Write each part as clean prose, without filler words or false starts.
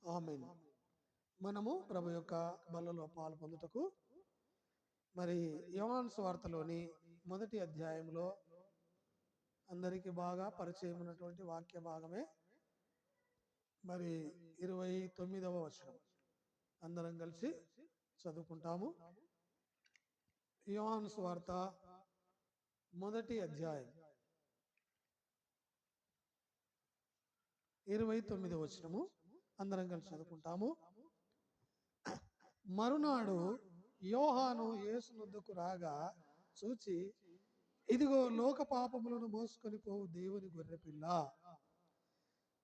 ఆమేన్. మనము ప్రభు యొక్క బలలో పాలు పొందుటకు మరి యోహాను సువార్తలోని మొదటి అధ్యాయంలో అందరికీ బాగా పరిచయం ఉన్నటువంటి వాక్య భాగమే మరి 29వ వచనం. అందరం కలిసి చదువుకుంటాము. యోహాను సువార్త మొదటి అధ్యాయం 29వ వచనము. అందరం కలిసి చదువుకుంటాము. మరునాడు యోహాను యేసు వద్దకు రాగా చూచి, ఇదిగో లోక పాపములను మోసుకొని పోవు దేవుని గొర్రెపిల్ల.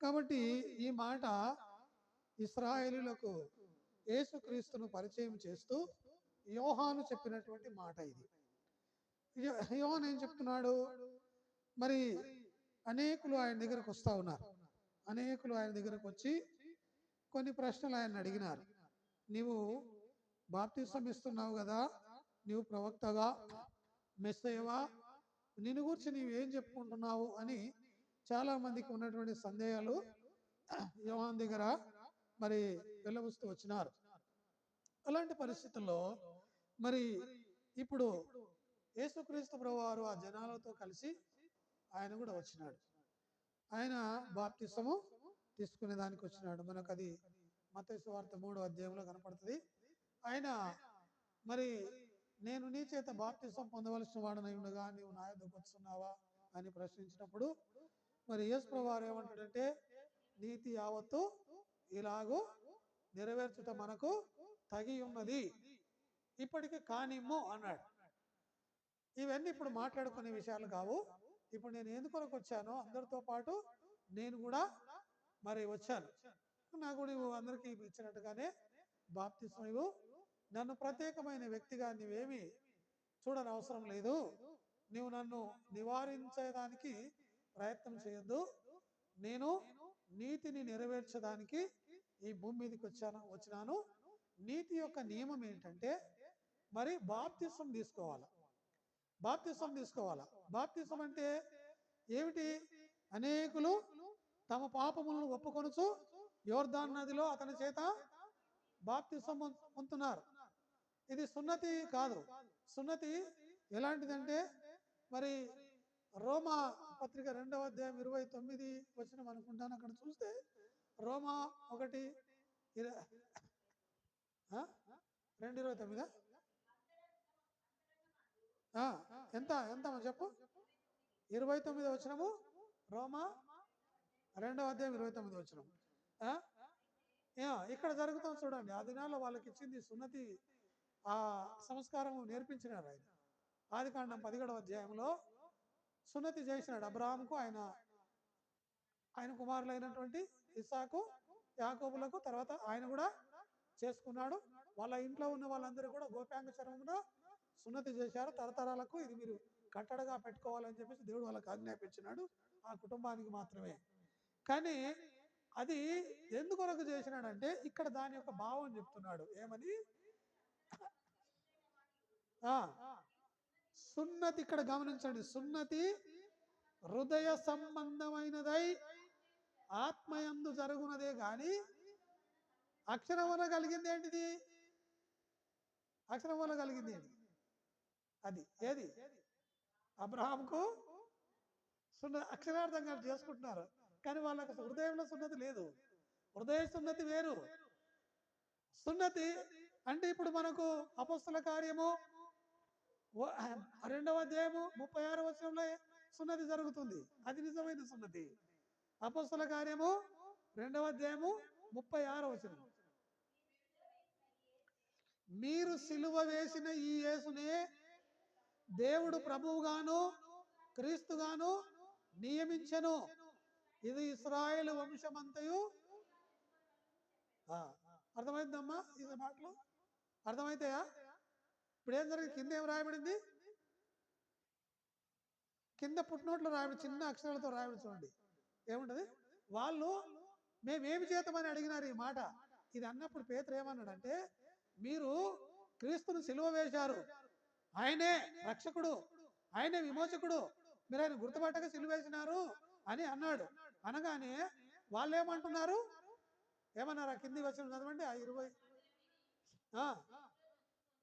కాబట్టి ఈ మాట ఇశ్రాయేలీయులకు యేసుక్రీస్తును పరిచయం చేస్తూ యోహాను చెప్పినటువంటి మాట ఇది. యోహాను ఏం చెప్తున్నాడు? మరి అనేకులు ఆయన దగ్గరకు వస్తూ ఉన్నారు. అనేకులు ఆయన దగ్గరకు వచ్చి కొన్ని ప్రశ్నలు ఆయన అడిగినారు. నీవు బాప్తిసం ఇస్తున్నావు కదా, నీవు ప్రవక్తగా, మెస్సయ్యవా, నిన్ను గురించి నీవేం చెప్పుకుంటున్నావు అని చాలా మందికి ఉన్నటువంటి సందేహాలు యోహాను దగ్గర మరి వెల్లబుస్తూ వచ్చినారు. అలాంటి పరిస్థితుల్లో మరి ఇప్పుడు యేసుక్రీస్తు ప్రభువారు ఆ జనాలతో కలిసి ఆయన కూడా వచ్చినాడు. ఆయన బాప్తిసము తీసుకునే దానికి వచ్చినాడు. మనకు అది మత్తయి సువార్త 3వ అధ్యాయంలో కనపడుతుంది. ఆయన మరి నేను నీ చేత బాప్తిసం పొందవలసిన వాడనై ఉండగా నీవు నా యొద్దకు వస్తున్నావా అని ప్రశ్నించినప్పుడు మరి యేసు ప్రభువారు ఏమంటాడంటే, నీతి యావత్తు ఇలాగూ నెరవేర్చుట మనకు తగి ఉన్నది, ఇప్పటికి కానిమ్ము అన్నాడు. ఇవన్నీ ఇప్పుడు మాట్లాడుకునే విషయాలు కావు. ఇప్పుడు నేను ఎందుకొరకు వచ్చానో అందరితో పాటు నేను కూడా మరి వచ్చాను. నాకు నీవు అందరికీ ఇచ్చినట్టుగానే బాప్తిసం ఇవ్వు. నన్ను ప్రత్యేకమైన వ్యక్తిగా నీవేమి చూడని అవసరం లేదు. నీవు నన్ను నివారించేదానికి ప్రయత్నం చేయొద్దు. నేను నీతిని నెరవేర్చడానికి ఈ భూమి మీదకి వచ్చినాను. నీతి యొక్క నియమం ఏంటంటే మరి బాప్తిసం తీసుకోవాలా. బాప్తిసం అంటే ఏమిటి? అనేకులు తమ పాపములను ఒప్పుకొనుచు యోర్దాను నదిలో అతని చేత బాప్తిసం పొందుతున్నారు. ఇది సున్నతి కాదు. సున్నతి ఎలాంటిదంటే మరి రోమా పత్రిక 2వ అధ్యాయం 29 వచనం అనుకుంటాను. అక్కడ చూస్తే రోమా 1:2:29 ఎంత చెప్పు. 29వ వచనము, రోమా 2వ అధ్యాయం 29వ వచనం. ఇక్కడ జరుగుతుంది చూడండి. ఆ దినాల్లో వాళ్ళకి ఇచ్చింది సున్నతి, ఆ సంస్కారం నేర్పించినారు. ఆయన ఆదికాండం 17వ అధ్యాయంలో సున్నతి చేసినాడు అబ్రహాముకు, ఆయన కుమారులైనటువంటి ఇస్సాకు, యాకోబులకు. తర్వాత ఆయన కూడా చేసుకున్నాడు. వాళ్ళ ఇంట్లో ఉన్న వాళ్ళందరూ కూడా గోప్యాంగ చర్మమున సున్నతి చేశారు. తరతరాలకు ఇది మీరు కట్టడగా పెట్టుకోవాలని చెప్పేసి దేవుడు వాళ్ళకి ఆజ్ఞాపించినాడు, ఆ కుటుంబానికి మాత్రమే. కానీ అది ఎందుకొరకు చేసినాడంటే ఇక్కడ దాని యొక్క భావం చెప్తున్నాడు. ఏమని? సున్నతి, ఇక్కడ గమనించండి, సున్నతి హృదయ సంబంధమైనదై ఆత్మయందు జరుగునదే గాని అక్షరం వల్ల కలిగింది ఏంటిది? అక్షరం వల్ల కలిగింది ఏంటి? అది ఏది? అబ్రహాంకు అక్షరార్థంగా చేసుకుంటున్నారు, కానీ వాళ్ళకి హృదయంలో సున్నతి లేదు. హృదయ సున్నతి వేరు. సున్నతి అంటే ఇప్పుడు మనకు అపొస్తల కార్యము 2వ అధ్యాయము 36వ వచనంలో సున్నతి జరుగుతుంది. అది నిజమైన సున్నతి. అపొస్తల కార్యము 2వ అధ్యాయము 36వ వచనం, మీరు సిలువ వేసిన ఈ యేసునే దేవుడు ప్రభువుగాను క్రీస్తుగాను నియమించెను. ఇది ఇశ్రాయేలు వంశమంతయు. అర్థమైందమ్మా? ఈ మాటలు అర్థమైతాయా? ఇప్పుడు ఏం జరిగింది? కింద ఏం రాయబడింది? కింద పుట్టినోట్లు రాయబడి, చిన్న అక్షరాలతో రాయబడి చూడండి. ఏముంటది? వాళ్ళు మేమేమి చేద్దామని అడిగినారు ఈ మాట. ఇది అన్నప్పుడు పేతురు ఏమన్నాడంటే, మీరు క్రీస్తును సిలువ వేశారు, ఆయనే రక్షకుడు, ఆయనే విమోచకుడు, మీరు ఆయన గుర్తుపట్టక సిలువ వేసినారు అని అన్నాడు. అనగానే వాళ్ళు ఏమంటున్నారు? ఏమన్నారా? కింది వచ్చిన చదవండి ఆ 20.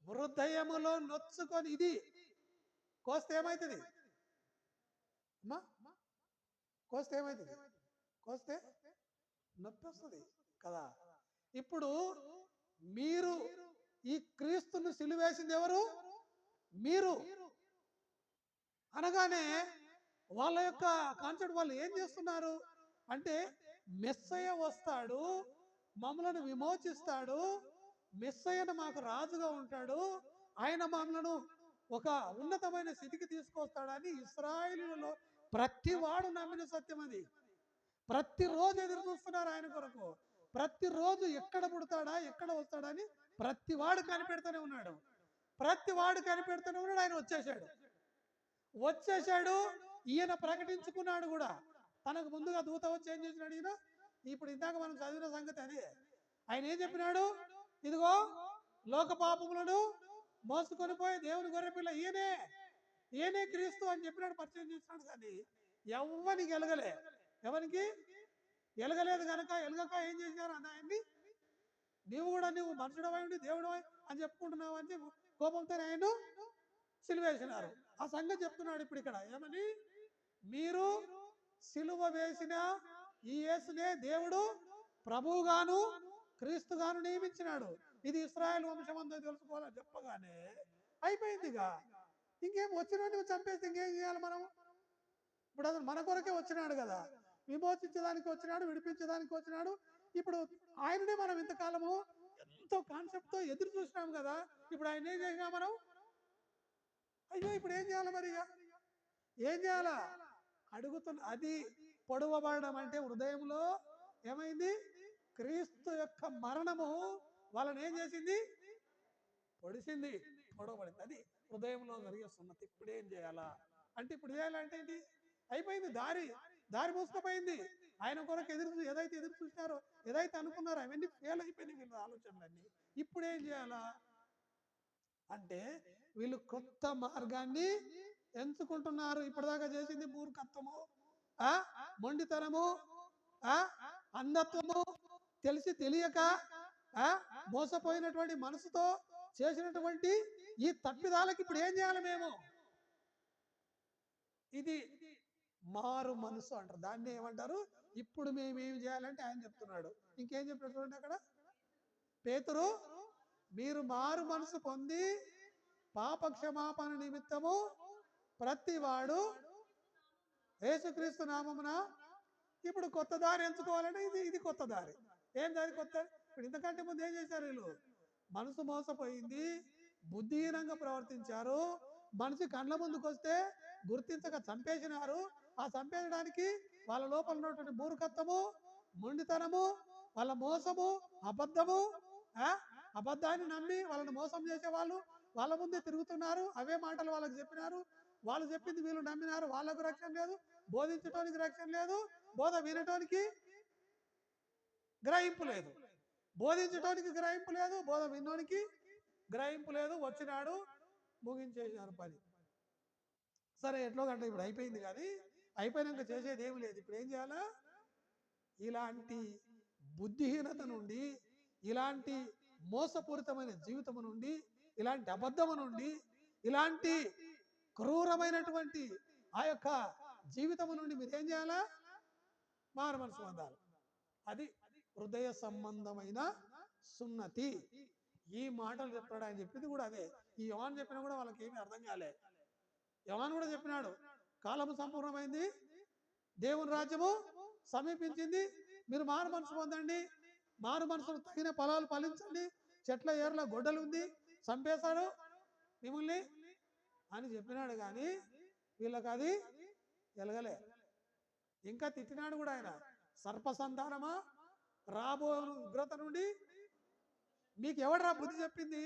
హృదయములో నొచ్చుకొని, ఇది కోస్తే ఏమవుతుంది అమ్మా? కోస్తే ఏమవుతుంది? కోస్తే నొప్పి వస్తుంది కదా. ఇప్పుడు మీరు ఈ క్రీస్తును సిలువేసింది ఎవరు? మీరు అనగానే వాళ్ళ యొక్క కాన్సెప్ట్ వాళ్ళు ఏం చేస్తున్నారు అంటే, మెస్సయ్య వస్తాడు, మమ్మలను విమోచిస్తాడు, మెస్సయ్యను మాకు రాజుగా ఉంటాడు, ఆయన మమ్మలను ఒక ఉన్నతమైన స్థితికి తీసుకొస్తాడని ఇశ్రాయేలులో ప్రతి వాడు నమ్మిన సత్యం అది. ప్రతిరోజు ఎదురు చూస్తున్నారు ఆయన కొరకు. ప్రతిరోజు ఎక్కడ పుడతాడా, ఎక్కడ వస్తాడని ప్రతి వాడు కనిపెడుతూనే ఉన్నాడు. ప్రతి వాడు కనిపెడుతూనే ఉన్నాడు. ఆయన వచ్చేసాడు. ఈయన ప్రకటించుకున్నాడు కూడా. తనకు ముందుగా దూత వచ్చి ఏం చేసినాడు ఈయన? ఇప్పుడు ఇందాక మనం చదివిన సంగతి అదే. ఆయన ఏం చెప్పినాడు? ఇదిగో లోక పాపములను మోసుకొని పోయి దేవుని గొర్రెపిల్ల ఈయనే క్రీస్తు అని చెప్పినాడు, పరిచయం చేసినాడు. కానీ ఎవరికి ఎవరికి ఎలగలేదు కనుక, ఎలగక ఏం చేశారు అన్న ఆయన్ని? నువ్వు మనుషుడవై ఉండి దేవుడు అని చెప్పుకుంటున్నావు అని చెప్పి కోపంతో ఆయన సిలువేసినారు. ఆ సంగతి చెప్తున్నాడు ఇప్పుడు ఇక్కడ. ఏమని? మీరు సిలువ వేసిన ఈ యేసునే దేవుడు ప్రభువుగాను క్రీస్తుగాను నియమించినాడు. ఇది ఇశ్రాయేలు వంశం అంతా తెలుసుకోవాలని చెప్పగానే అయిపోయిందిగా. ఇంకేం వచ్చినట్టు చంపేస్తే ఇంకేం చేయాలి మనం? ఇప్పుడు అసలు మన కొరకే వచ్చినాడు కదా, విమోచించడానికి వచ్చినాడు, విడిపించడానికి వచ్చినాడు. ఇప్పుడు ఆయననే మనం ఇంతకాలము ఎంతో కాన్సెప్ట్తో ఎదురు చూసినాం కదా. ఇప్పుడు ఆయన ఏం చేసినా మనం? అయ్యో ఇప్పుడు ఏం చేయాలి? మరి ఏం చేయాలా అడుగుతున్నా. అది పొడవబడడం అంటే హృదయంలో ఏమైంది? క్రీస్తు యొక్క మరణము వాళ్ళని ఏం చేసింది? పొడిసింది, పొడవబడింది. అది హృదయంలో జరిగే సున్నతి. ఇప్పుడు ఏం చేయాలా అంటే, ఇప్పుడు చేయాలంటే ఏంటి? అయిపోయింది, దారి మూసుకుపోయింది. ఆయన కొరకు ఏదైతే ఎదురు చూసినారో, ఏదైతే అనుకున్నారో అవన్నీ ఫెయిల్ అయిపోయినాయి వీళ్ళ ఆలోచనలన్నీ. ఇప్పుడు ఏం చేయాలా అంటే, వీళ్ళు కొత్త మార్గాన్ని ఎంచుకుంటున్నారు. ఇప్పటిదాకా చేసింది మూర్ఖత్వము, మొండితనము, అంధత్వము, తెలిసి తెలియక మోసపోయినటువంటి మనసుతో చేసినటువంటి ఈ తప్పిదాలకి ఇప్పుడు ఏం చేయాలి మేము? ఇది మారు మనసు అంటారు. దాన్ని ఏమంటారు? ఇప్పుడు మేమేం చేయాలంటే ఆయన చెప్తున్నాడు. ఇంకేం చెప్పాడు చూడండి అక్కడ. పేతురు, మీరు మారు మనసు పొంది పాపక్షమాపణ నిమిత్తము ప్రతివాడు యేసుక్రీస్తు నామమున. ఇప్పుడు కొత్త దారి ఎంచుకోవాలంటే ఇది కొత్త దారి. ఏం దారి కొత్త? ఇప్పుడు ఇంతకంటే ముందు ఏం చేశారు వీళ్ళు? మనసు మోసపోయింది, బుద్ధిహీనంగా ప్రవర్తించారు. మనిషి కండ్ల ముందుకు వస్తే గుర్తించక చంపేసినారు. ఆ చంపేయడానికి వాళ్ళ లోపల ఉన్నటువంటి మూర్ఖత్వము, మొండితనము, వాళ్ళ మోసము, అబద్ధాన్ని నమ్మి వాళ్ళని మోసం చేసే వాళ్ళు వాళ్ళ ముందే తిరుగుతున్నారు. అవే మాటలు వాళ్ళకి చెప్పినారు. వాళ్ళు చెప్పింది వీళ్ళు నమ్మినారు. వాళ్ళకు రక్షణ లేదు, బోధించడానికి రక్షణ లేదు, బోధ వినటానికి గ్రహింపు లేదు, బోధించడానికి గ్రహింపు లేదు, బోధ వినడానికి గ్రహింపు లేదు. వచ్చినాడు, ముగించేసినారు పని. సరే ఎట్లో గంట ఇప్పుడు అయిపోయింది. కానీ అయిపోయినాక చేసేది ఏమి లేదు. ఇప్పుడు ఏం చేయాలా? ఇలాంటి బుద్ధిహీనత నుండి, ఇలాంటి మోసపూరితమైన జీవితము నుండి, ఇలాంటి అబద్ధము నుండి, ఇలాంటి క్రూరమైనటువంటి ఆ యొక్క జీవితము నుండి మీరేం చేయాలా? మారు మనసు పొందాలి. అది హృదయ సంబంధమైన సున్నతి. ఈ మాటలు చెప్పాడు ఆయన. చెప్పింది కూడా అదే. ఈ యోహాను చెప్పినా కూడా వాళ్ళకి ఏమీ అర్థం కాలే. యోహాను కూడా చెప్పినాడు, కాలము సంపూర్ణమైంది, దేవుని రాజ్యము సమీపించింది, మీరు మారు మనసు పొందండి, మారు మనసుకు తగిన ఫలాలు ఫలించండి, చెట్ల ఏర్ల గొడ్డలు ఉంది, చంపేశాడు మిమ్మల్ని అని చెప్పినాడు. కానీ వీళ్ళకి అది ఎలగలే. ఇంకా తిట్టినాడు కూడా ఆయన. సర్పసంతానమా, రాబో ఉగ్రత నుండి మీకు ఎవడరా బుద్ధి చెప్పింది?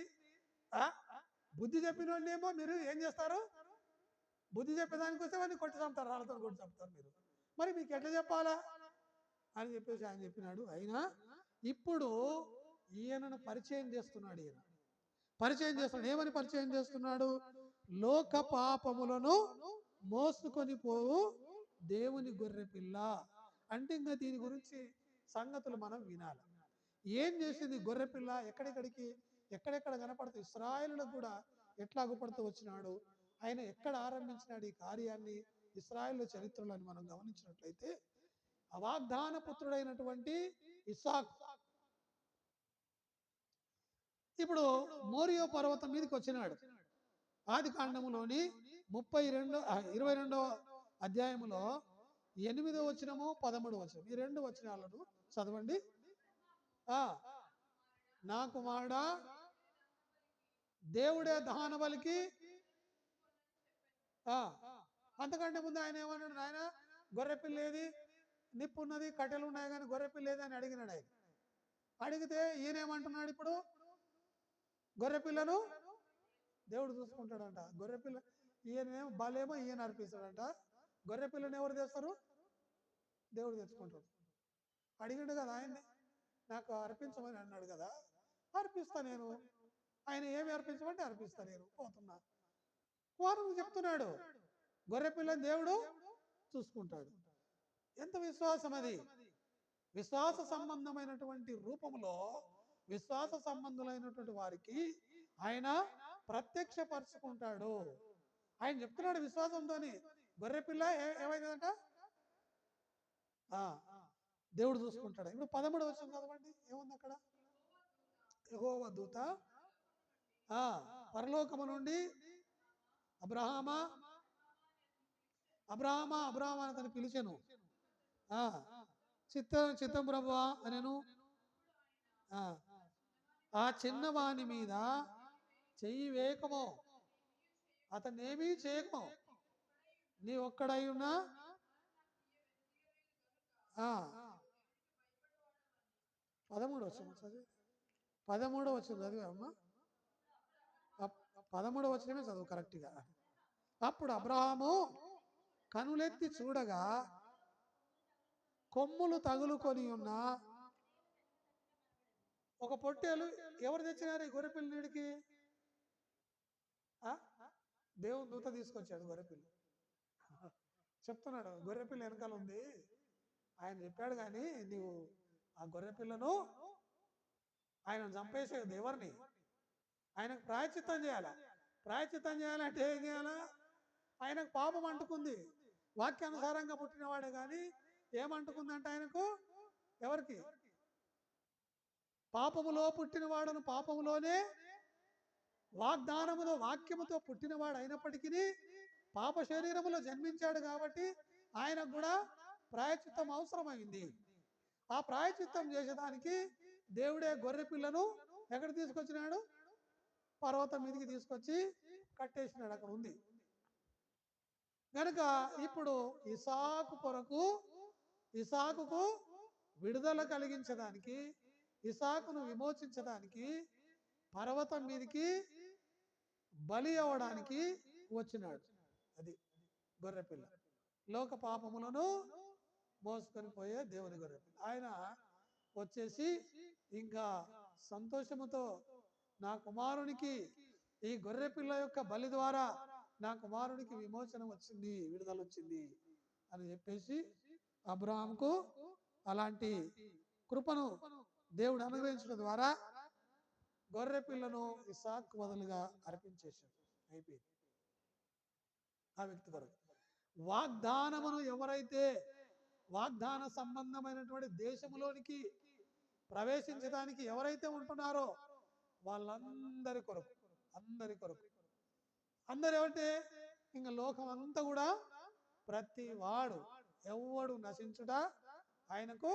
బుద్ధి చెప్పిన వాళ్ళేమో మీరు ఏం చేస్తారు? బుద్ధి చెప్పేదానికి వస్తే వాడిని కొట్టి చంపుతారు, రాళ్ళతో కొట్టి చంపుతారు మీరు. మరి మీకు ఎట్లా చెప్పాలా అని చెప్పేసి ఆయన చెప్పినాడు. అయినా ఇప్పుడు ఈయనను పరిచయం చేస్తున్నాడు. ఏమని పరిచయం చేస్తున్నాడు? లోక పాపములను మోసుకొని పోవు దేవుని గొర్రె పిల్ల అంటే, ఇంకా దీని గురించి సంగతులు మనం వినాలి. ఏం చేసింది గొర్రెపిల్ల? ఎక్కడెక్కడ కనపడుతూ ఇశ్రాయేలులకు కూడా ఎట్లా అగుపడుతూ వచ్చినాడు, ఆయన ఎక్కడ ఆరంభించినాడు ఈ కార్యాన్ని, ఇశ్రాయేలు చరిత్రలను మనం గమనించినట్లయితే అవాగ్దాన పుత్రుడైనటువంటి ఇస్సాకు ఇప్పుడు మోరియో పర్వతం మీదకి వచ్చినాడు. ఆది కాండములోని 22వ అధ్యాయములో 8వ వచనము 13వ వచనం ఈ 2 వచనాలను చదవండి. నా కుమారుడా, దేవుడే దహన బలికి అంతకంటే ముందు ఆయన ఏమన్నాడు? నాయన గొర్రెపిల్లేది, నిప్పు ఉన్నది, కట్టెలు ఉన్నాయి కానీ గొర్రెపిల్లేది అని అడిగినాడు. ఆయన అడిగితే ఈయనేమంటున్నాడు? ఇప్పుడు గొర్రెపిల్లను దేవుడు చూసుకుంటాడంట. గొర్రెపిల్ల ఈయనేమో బలేమో ఈయన అర్పిస్తాడంట. గొర్రెపిల్లని ఎవరు తెస్తారు? దేవుడు తెచ్చుకుంటాడు. అడిగాడు కదా ఆయన్ని, నాకు అర్పించమని అన్నాడు కదా, అర్పిస్తా నేను. ఆయన ఏమి అర్పించమంటే అర్పిస్తా నేను, పోతున్నా. కుమారుడు చెప్తున్నాడు గొర్రెపిల్లని దేవుడు చూసుకుంటాడు. ఎంత విశ్వాసం అది! విశ్వాస సంబంధమైనటువంటి రూపంలో విశ్వాస సంబంధులైనటువంటి వారికి ఆయన ప్రత్యక్షపరుచుకుంటాడు. ఆయన చెప్తున్నాడు విశ్వాసంతోని, గొర్రెపిల్ల ఏమైందంట? దేవుడు చూసుకుంటాడు. ఇప్పుడు 13వ వచనం చదవండి, ఏముంది అక్కడ? యెహోవా దూత పరలోకము నుండి అబ్రహామా అని అతను పిలిచెను. చిత్తం ప్రభువా అనెను. ఆ చిన్నవాని మీద చెయ్యి వేయకమో, అతన్ని ఏమీ చేయకమో, నీ ఒక్కడై ఉన్నా 13వ వచనం చదివి 13వ వచనం చదివామ్మా. 13వ వచనమే చదువు కరెక్ట్గా. అప్పుడు అబ్రహాము కనులెత్తి చూడగా కొమ్ములు తగులుకొని ఉన్న ఒక పొట్టేలు. ఎవరు తెచ్చినారు ఈ గొర్రెపిల్ల నీడికి? దేవుని దూత తీసుకొచ్చాడు గొర్రెపిల్ల. చెప్తున్నాడు గొర్రెపిల్ల వెనకాల ఉంది. ఆయన చెప్పాడు కానీ నీవు ఆ గొర్రెపిల్లను ఆయన చంపేసేది ఎవరిని? ఆయనకు ప్రాయశ్చిత్తం చేయాలా. ప్రాయశ్చిత్తం చేయాలంటే ఏం చేయాలా? ఆయనకు పాపం అంటుకుంది. వాక్యానుసారంగా పుట్టినవాడే కానీ ఏమంటుకుందంటే ఆయనకు, ఎవరికి? పాపములో పుట్టినవాడను పాపములోనే, వాగ్దానములో వాక్యముతో పుట్టినవాడు అయినప్పటికీ పాప శరీరములో జన్మించాడు కాబట్టి ఆయనకు కూడా ప్రాయశ్చిత్తం అవసరమైంది. ఆ ప్రాయశ్చిత్తం చేసేదానికి దేవుడే గొర్రెపిల్లను ఎక్కడ తీసుకొచ్చినాడు? పర్వతం మీదకి తీసుకొచ్చి కట్టేసినాడు. అక్కడ ఉంది కనుక ఇప్పుడు ఇసాకుకు విడుదల కలిగించడానికి, ఇసాకును విమోచించడానికి పర్వతం మీదకి బలి అవ్వడానికి వచ్చినాడు. అది గొర్రెపిల్ల, లోక పాపములను మోసుకొని పోయే దేవుని గొర్రెపిల్ల. ఆయన వచ్చేసి ఇంకా సంతోషముతో నా కుమారునికి ఈ గొర్రెపిల్ల యొక్క బలి ద్వారా నా కుమారునికి విమోచన వచ్చింది, విడుదల వచ్చింది అని చెప్పేసి అబ్రహాముకు అలాంటి కృపను దేవుడు అనుగ్రహించడం ద్వారా గొర్రెపిల్లను ఇస్సాకు బదులుగా అర్పించేశాడు. అయిపోయింది. ఆ వ్యక్తి కొరకు వాగ్దానమును ఎవరైతే వాగ్దాన సంబంధమైనటువంటి దేశంలోనికి ప్రవేశించడానికి ఎవరైతే ఉంటున్నారో వాళ్ళందరి కొరకు, అందరు ఏమంటే ఇంకా లోకం అంతా కూడా ప్రతి వాడు ఎవడు నశించుట ఆయనకు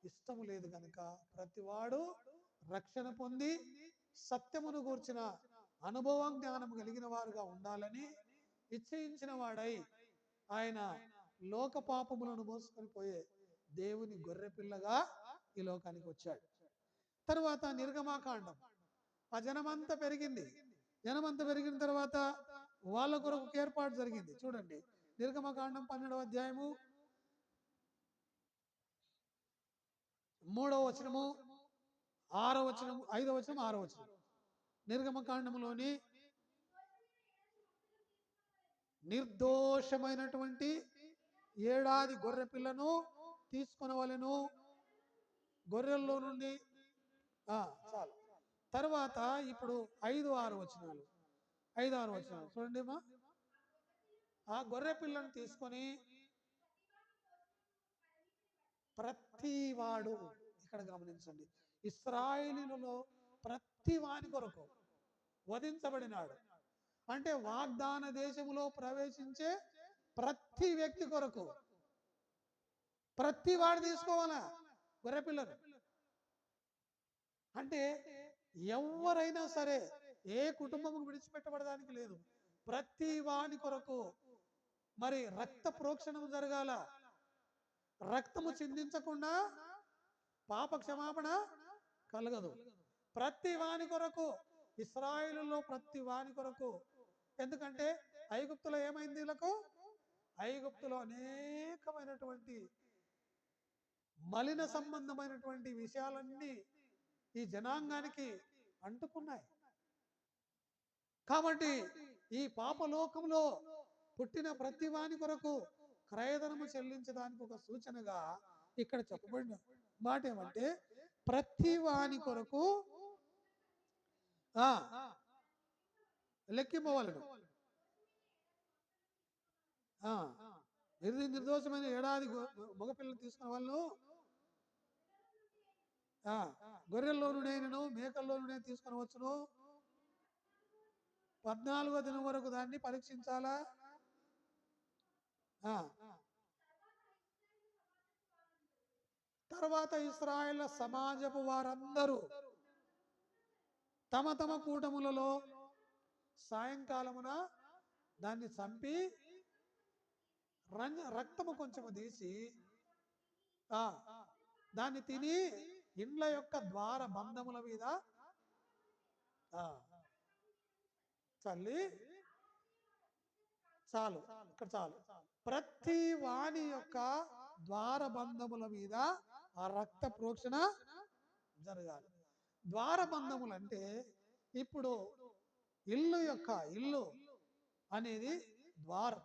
ఇష్టము లేదు కనుక ప్రతివాడు రక్షణ పొంది సత్యమును గూర్చిన అనుభవం జ్ఞానం కలిగిన వారుగా ఉండాలని నిశ్చయించిన వాడై ఆయన లోక పాపములను మోసుకొని పోయే దేవుని గొర్రెపిల్లగా ఈ లోకానికి వచ్చాడు. తరువాత నిర్గమాకాండం, ఆ జనమంతా పెరిగింది. జనమంతా పెరిగిన తర్వాత వాళ్ళ కొరకు ఏర్పాటు జరిగింది. చూడండి, నిర్గమకాండం 12వ అధ్యాయము 3వ వచనము 6వ వచనం 5వ వచనం 6వ వచనం. నిర్గమకాండంలోని నిర్దోషమైనటువంటి ఏడాది గొర్రె పిల్లను తీసుకొనవలెను. గొర్రెల్లో నుండి చాలు. తర్వాత ఇప్పుడు 5-6 వచనాలు, 5-6 వచనాలు చూడండి మా. ఆ గొర్రె పిల్లను తీసుకొని ప్రతివాడు, ఇక్కడ గమనించండి, ఇశ్రాయేలీయులలో ప్రతి వాని కొరకు వధించబడినాడు. అంటే వాగ్దాన దేశములో ప్రవేశించే ప్రతి వ్యక్తి కొరకు ప్రతి వాడు తీసుకోవాలా గొర్రెపిల్లను. అంటే ఎవరైనా సరే ఏ కుటుంబము విడిచిపెట్టబడడానికి లేదు. ప్రతి వాని కొరకు మరి రక్త ప్రోక్షణము జరగాల. రక్తము చిందించకుండా పాప క్షమాపణ కలగదు. ప్రతి వాని కొరకు, ఇశ్రాయేలులో ప్రతి వాని కొరకు. ఎందుకంటే ఐగుప్తులో ఏమైంది వీళ్ళకు? ఐగుప్తులో అనేకమైనటువంటి మలిన సంబంధమైనటువంటి విషయాలన్నీ ఈ జనాంగానికి అంటుకున్నాయి. కాబట్టి ఈ పాపలోకంలో పుట్టిన ప్రతి వాని కొరకు క్రయధనము చెల్లించడానికి ఒక సూచనగా ఇక్కడ చెప్పబడిన మాట ఏమంటే, ప్రతి వాని కొరకు లెక్కింపవలను. నిర్దోషమైన ఏడాది మగపిల్లలు తీసుకున్న వాళ్ళు గొర్రెల్లోనుడైనను మేకల్లోనుడే తీసుకొని వచ్చును. 14వ దినం వరకు దాన్ని పరీక్షించాలా. తర్వాత ఇశ్రాయేలు సమాజపు వారందరూ తమ తమ కూటములలో సాయంకాలమున దాన్ని చంపి రక్తము కొంచెము తీసి దాన్ని తిని ఇండ్ల యొక్క ద్వార బంధముల మీద చల్లి, చాలు ఇక్కడ చాలు, ప్రతి వాని యొక్క ద్వార బంధముల మీద ఆ రక్త ప్రోక్షణ జరగాలి. ద్వార బంధములు అంటే ఇప్పుడు ఇల్లు అనేది ద్వారం,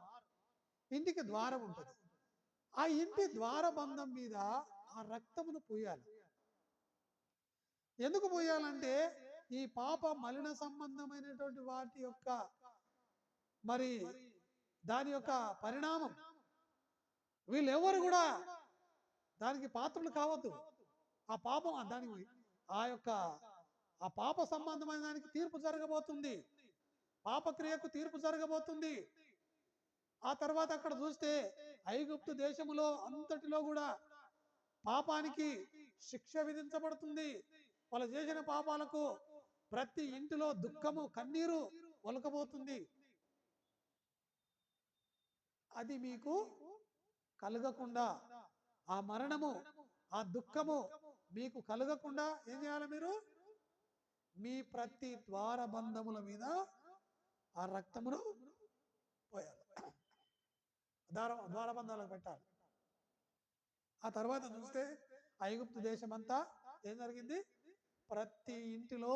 ఇంటికి ద్వారం ఉంటుంది. ఆ ఇంటి ద్వార బంధం మీద ఆ రక్తమును పోయాలి. ఎందుకు పోయాలంటే ఈ పాప మలిన సంబంధమైనటువంటి వాటి యొక్క మరి దాని యొక్క పరిణామం, వీళ్ళెవరు కూడా దానికి పాత్రలు కావద్దు. ఆ పాపం దానికి ఆ పాప సంబంధమైన దానికి తీర్పు జరగబోతుంది, పాపక్రియకు తీర్పు జరగబోతుంది. ఆ తర్వాత అక్కడ చూస్తే ఐగుప్తు దేశములో అంతటిలో కూడా పాపానికి శిక్ష విధించబడుతుంది. వాళ్ళు చేసిన పాపాలకు ప్రతి ఇంటిలో దుఃఖము కన్నీరు ఒలకబోతుంది. అది మీకు కలగకుండా, ఆ మరణము ఆ దుఃఖము మీకు కలగకుండా ఏం చేయాలి? మీరు మీ ప్రతి ద్వార బంధముల మీద ఆ రక్తమును పోయాలి, ద్వారబంధాలకు పెట్టాలి. ఆ తర్వాత చూస్తే ఐగుప్తు దేశం అంతా ఏం జరిగింది? ప్రతి ఇంటిలో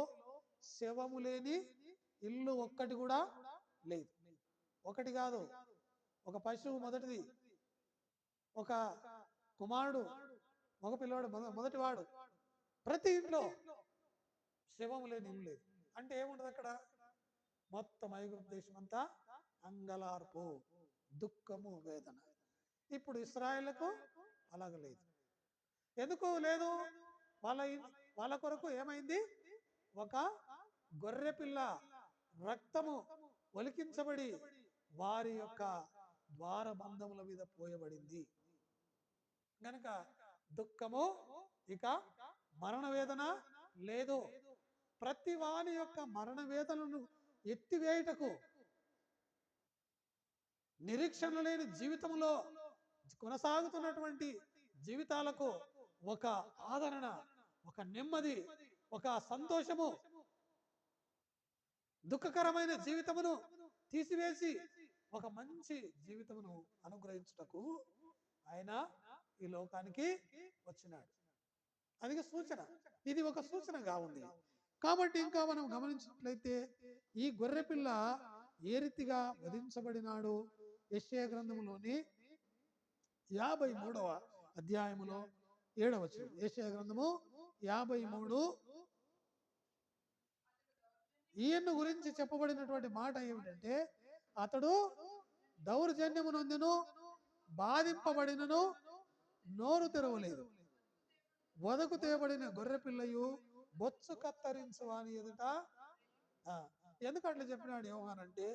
శవము లేని ఇల్లు ఒక్కటి కూడా లేదు. ఒకటి కాదు, ఒక పశువు మొదటిది, ఒక కుమారుడు మగ పిల్లవాడు మొదటివాడు, ప్రతి ఇంట్లో శవము లేని ఇల్లు లేదు. అంటే ఏముంటది అక్కడ? మొత్తం ఐగుప్తు దేశం అంతా అంగలార్పు, దుఃఖము, వేదన. ఇప్పుడు ఇశ్రాయేలుకు అలాగ లేదు. ఎందుకు లేదు? వాళ్ళ కొరకు ఏమైంది? ఒక గొర్రె పిల్ల రక్తము ఒలికించబడి వారి యొక్క ద్వార బంధముల మీద పోయబడింది గనక దుఃఖము, ఇక మరణ వేదన లేదు. ప్రతి వాని యొక్క మరణ వేదనను ఎత్తివేయుటకు, నిరీక్షణ లేని జీవితంలో కొనసాగుతున్నటువంటి జీవితాలకు ఒక ఆదరణ, ఒక నెమ్మది, ఒక సంతోషము, దుఃఖకరమైన జీవితమును తీసివేసి ఒక మంచి జీవితమును అనుగ్రహించుటకు ఆయన ఈ లోకానికి వచ్చినాడు. అది సూచన, ఇది ఒక సూచనగా ఉంది. కాబట్టి ఇంకా మనం గమనించినట్లయితే ఈ గొర్రెపిల్ల ఏ రీతిగా వధించబడినాడు? యెషయా గ్రంథములోని 53వ అధ్యాయములో 7వ వచనం. యెషయా గ్రంథము 53 ఈయన గురించి చెప్పబడినటువంటి మాట ఏమిటంటే, అతడు దౌర్జన్యము నొందెను, బాధింపబడినను, నోరు తెరవలేదు. వదకు తేబడిన గొర్రె పిల్లయు బొచ్చు కత్తరించు అని ఎదుట. ఎందుకు అట్లా చెప్పినాడు యోహాన్ అంటే,